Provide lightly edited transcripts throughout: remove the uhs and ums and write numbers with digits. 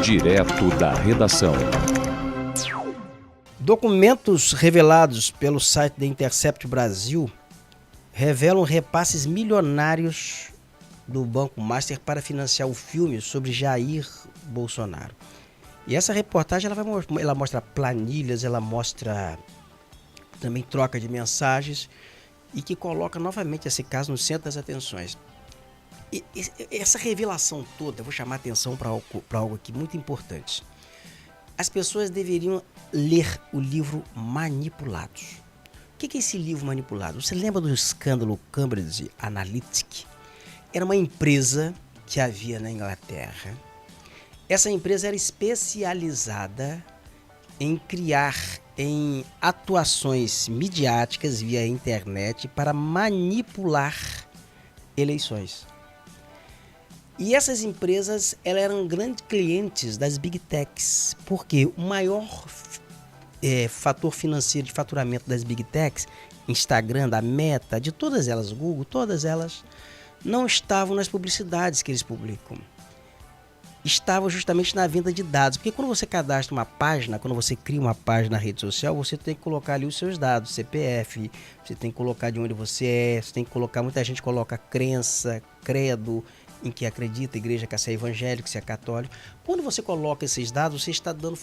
Direto da redação. Documentos revelados pelo site The Intercept Brasil revelam repasses milionários do Banco Master para financiar o filme sobre Jair Bolsonaro. E essa reportagem ela mostra planilhas, ela mostra também troca de mensagens e que coloca novamente esse caso no centro das atenções. E essa revelação toda, eu vou chamar a atenção para algo aqui muito importante. As pessoas deveriam ler o livro Manipulados. O que é esse livro Manipulado? Você lembra do escândalo Cambridge Analytica? Era uma empresa que havia na Inglaterra. Essa empresa era especializada em criar em atuações midiáticas via internet para manipular eleições. E essas empresas elas eram grandes clientes das Big Techs, porque o maior fator financeiro de faturamento das Big Techs, Instagram, da Meta, de todas elas, Google, todas elas, não estavam nas publicidades que eles publicam. Estavam justamente na venda de dados. Porque quando você cadastra uma página, quando você cria uma página na rede social, você tem que colocar ali os seus dados, CPF, você tem que colocar de onde você é, você tem que colocar, muita gente coloca crença, credo, em que acredita, igreja, que se é evangélico, se é católico. Quando você coloca esses dados, você está dando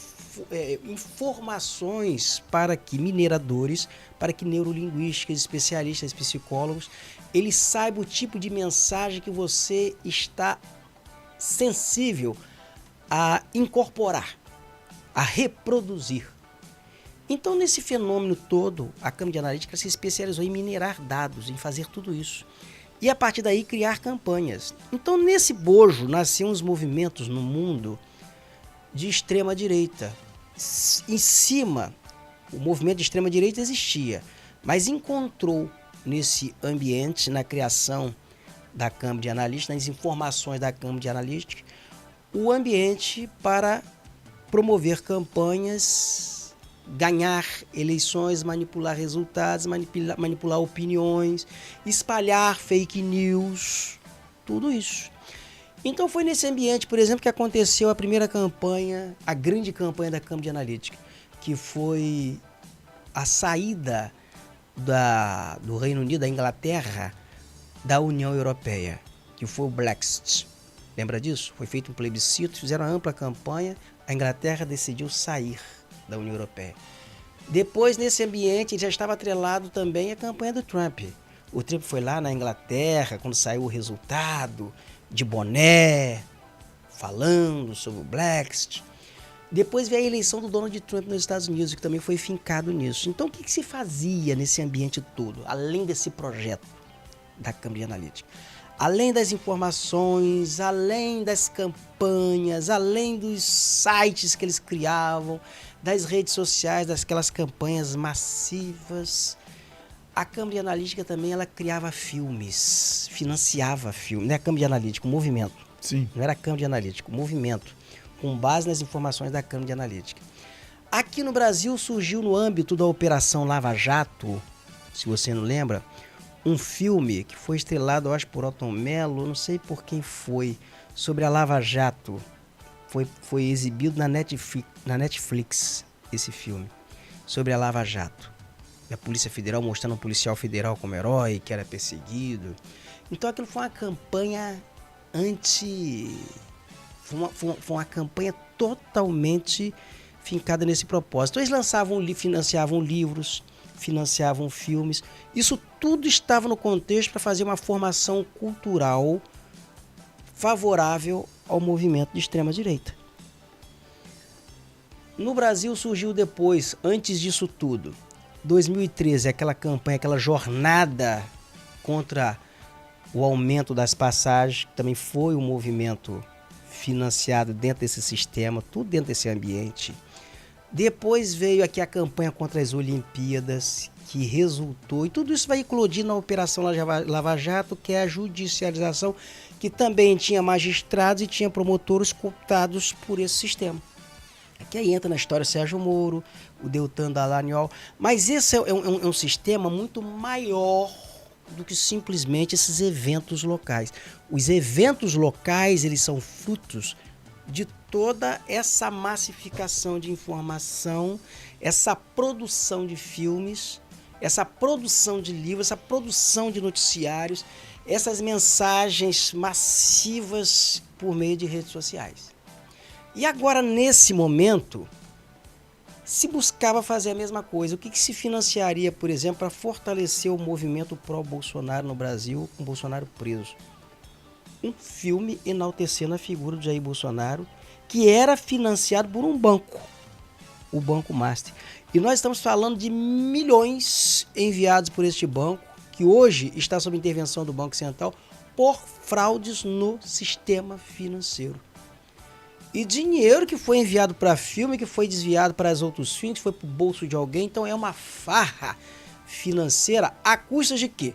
informações para que mineradores, para que neurolinguísticos, especialistas, psicólogos, eles saibam o tipo de mensagem que você está sensível a incorporar, a reproduzir. Então, nesse fenômeno todo, a Cambridge Analytica se especializou em minerar dados, em fazer tudo isso. E a partir daí criar campanhas. Então, nesse bojo, nasciam uns movimentos no mundo de extrema-direita. Em cima, o movimento de extrema-direita existia, mas encontrou nesse ambiente, na criação da Cambridge Analytica, nas informações da Cambridge Analytica, o ambiente para promover campanhas, ganhar eleições, manipular resultados, manipular opiniões, espalhar fake news, tudo isso. Então foi nesse ambiente, por exemplo, que aconteceu a primeira campanha, a grande campanha da Cambridge Analytica, que foi a saída do Reino Unido, da Inglaterra, da União Europeia, que foi o Brexit. Lembra disso? Foi feito um plebiscito, fizeram uma ampla campanha, a Inglaterra decidiu sair da União Europeia. Depois, nesse ambiente, já estava atrelado também a campanha do Trump. O Trump foi lá na Inglaterra, quando saiu o resultado, de boné, falando sobre o Brexit. Depois veio a eleição do Donald Trump nos Estados Unidos, que também foi fincado nisso. Então, o que se fazia nesse ambiente todo, além desse projeto da Cambridge Analytica? Além das informações, além das campanhas, além dos sites que eles criavam, das redes sociais, daquelas campanhas massivas, a Cambridge Analytica também ela criava filmes, financiava filmes. Não é a Cambridge Analytica, o movimento. Sim. Não era a Cambridge Analytica, o movimento, com base nas informações da Cambridge Analytica. Aqui no Brasil surgiu no âmbito da Operação Lava Jato, se você não lembra, um filme que foi estrelado, eu acho, por Elton Mello, não sei por quem foi, sobre a Lava Jato. Foi exibido na Netflix, esse filme, sobre a Lava Jato. A Polícia Federal mostrando um policial federal como herói, que era perseguido. Então aquilo foi uma campanha Foi uma campanha totalmente fincada nesse propósito. Eles financiavam livros, financiavam filmes. Isso tudo estava no contexto para fazer uma formação cultural favorável ao movimento de extrema-direita. No Brasil surgiu depois, antes disso tudo, 2013, aquela campanha, aquela jornada contra o aumento das passagens, que também foi um movimento financiado dentro desse sistema, tudo dentro desse ambiente. Depois veio aqui a campanha contra as Olimpíadas, que resultou, e tudo isso vai eclodir na Operação Lava Jato, que é a judicialização, que também tinha magistrados e tinha promotores cooptados por esse sistema. Aqui aí entra na história o Sérgio Moro, o Deltan Dallagnol, mas esse é um sistema muito maior do que simplesmente esses eventos locais. Os eventos locais, eles são frutos de toda essa massificação de informação, essa produção de filmes, essa produção de livros, essa produção de noticiários, essas mensagens massivas por meio de redes sociais. E agora, nesse momento, se buscava fazer a mesma coisa. O que se financiaria, por exemplo, para fortalecer o movimento pró-Bolsonaro no Brasil, com Bolsonaro preso? Um filme enaltecendo a figura de Jair Bolsonaro, que era financiado por um banco, o Banco Master. E nós estamos falando de milhões enviados por este banco, que hoje está sob intervenção do Banco Central, por fraudes no sistema financeiro. E dinheiro que foi enviado para filme, que foi desviado para os outros fins, que foi para o bolso de alguém. Então é uma farra financeira à custa de quê?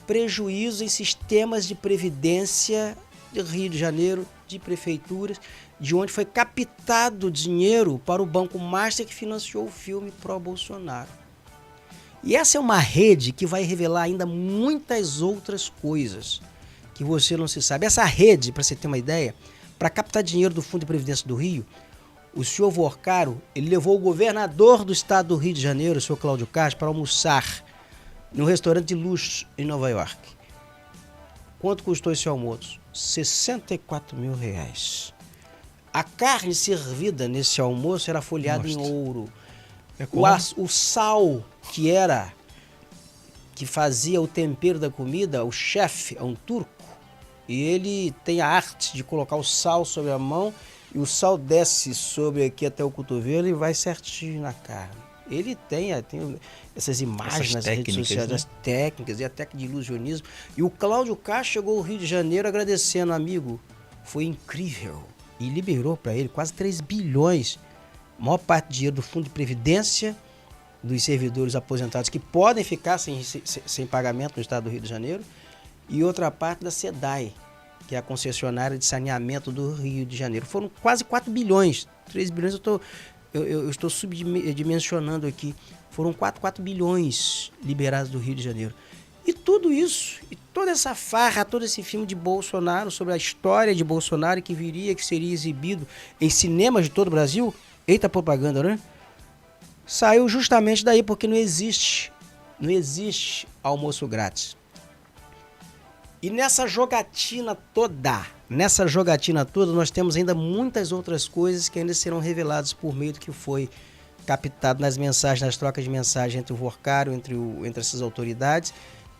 Prejuízo em sistemas de previdência de Rio de Janeiro, de prefeituras, de onde foi captado dinheiro para o Banco Master que financiou o filme pró-Bolsonaro. E essa é uma rede que vai revelar ainda muitas outras coisas que você não se sabe. Essa rede, para você ter uma ideia, para captar dinheiro do Fundo de Previdência do Rio, o senhor Vorcaro, ele levou o governador do estado do Rio de Janeiro, o senhor Cláudio Castro, para almoçar num restaurante de luxo em Nova York. Quanto custou esse almoço? R$64 mil. A carne servida nesse almoço era folhada em ouro. O sal que fazia o tempero da comida, o chefe é um turco, e ele tem a arte de colocar o sal sobre a mão, e o sal desce sobre aqui até o cotovelo e vai certinho na carne. Ele tem essas imagens nas redes sociais, as técnicas e a técnica de ilusionismo. E o Cláudio Castro chegou ao Rio de Janeiro agradecendo, amigo, foi incrível. E liberou para ele quase 3 bilhões, a maior parte do dinheiro do Fundo de Previdência, dos servidores aposentados que podem ficar sem pagamento no estado do Rio de Janeiro, e outra parte da SEDAI, que é a concessionária de saneamento do Rio de Janeiro. Foram quase 4 bilhões, 3 bilhões eu estou subdimensionando aqui, foram 4 bilhões liberados do Rio de Janeiro. E tudo isso, e toda essa farra, todo esse filme de Bolsonaro, sobre a história de Bolsonaro que seria exibido em cinemas de todo o Brasil, eita propaganda, né? Saiu justamente daí, porque não existe almoço grátis. E nessa jogatina toda, nós temos ainda muitas outras coisas que ainda serão reveladas por meio do que foi captado nas mensagens, nas trocas de mensagem entre o Vorcaro, entre essas autoridades,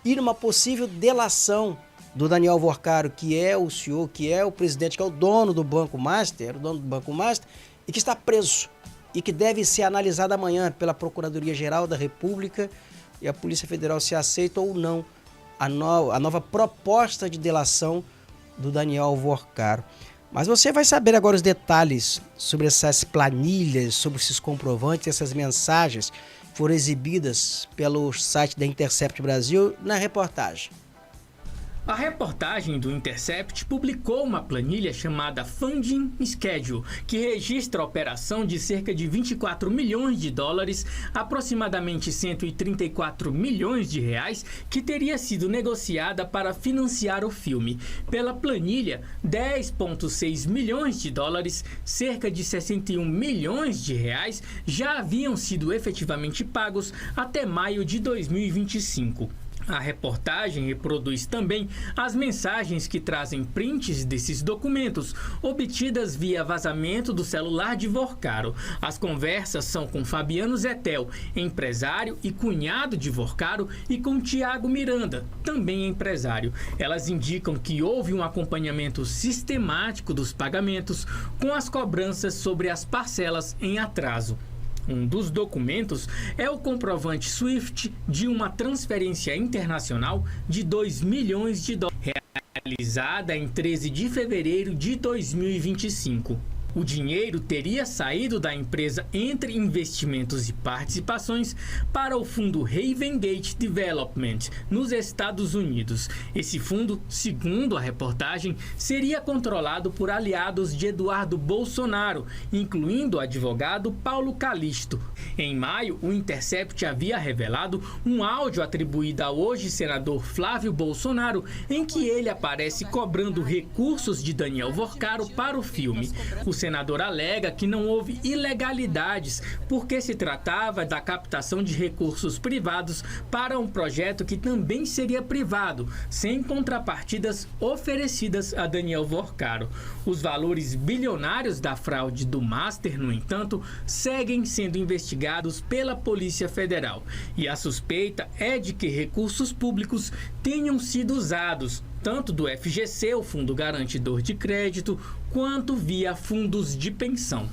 e numa possível delação do Daniel Vorcaro, que é o senhor, que é o presidente, que é o dono do Banco Master, e que está preso, e que deve ser analisado amanhã pela Procuradoria-Geral da República e a Polícia Federal se aceita ou não a nova proposta de delação do Daniel Vorcaro. Mas você vai saber agora os detalhes sobre essas planilhas, sobre esses comprovantes, essas mensagens que foram exibidas pelo site da Intercept Brasil na reportagem. A reportagem do Intercept publicou uma planilha chamada Funding Schedule, que registra a operação de cerca de 24 milhões de dólares, aproximadamente 134 milhões de reais, que teria sido negociada para financiar o filme. Pela planilha, 10,6 milhões de dólares, cerca de 61 milhões de reais, já haviam sido efetivamente pagos até maio de 2025. A reportagem reproduz também as mensagens que trazem prints desses documentos, obtidas via vazamento do celular de Vorcaro. As conversas são com Fabiano Zettel, empresário e cunhado de Vorcaro, e com Tiago Miranda, também empresário. Elas indicam que houve um acompanhamento sistemático dos pagamentos, com as cobranças sobre as parcelas em atraso. Um dos documentos é o comprovante SWIFT de uma transferência internacional de 2 milhões de dólares, realizada em 13 de fevereiro de 2025. O dinheiro teria saído da empresa Entre Investimentos e Participações para o fundo Ravengate Development, nos Estados Unidos. Esse fundo, segundo a reportagem, seria controlado por aliados de Eduardo Bolsonaro, incluindo o advogado Paulo Calixto. Em maio, o Intercept havia revelado um áudio atribuído ao hoje senador Flávio Bolsonaro, em que ele aparece cobrando recursos de Daniel Vorcaro para o filme. O senador alega que não houve ilegalidades, porque se tratava da captação de recursos privados para um projeto que também seria privado, sem contrapartidas oferecidas a Daniel Vorcaro. Os valores bilionários da fraude do Master, no entanto, seguem sendo investigados pela Polícia Federal. E a suspeita é de que recursos públicos tenham sido usados tanto do FGC, o Fundo Garantidor de Crédito, quanto via fundos de pensão.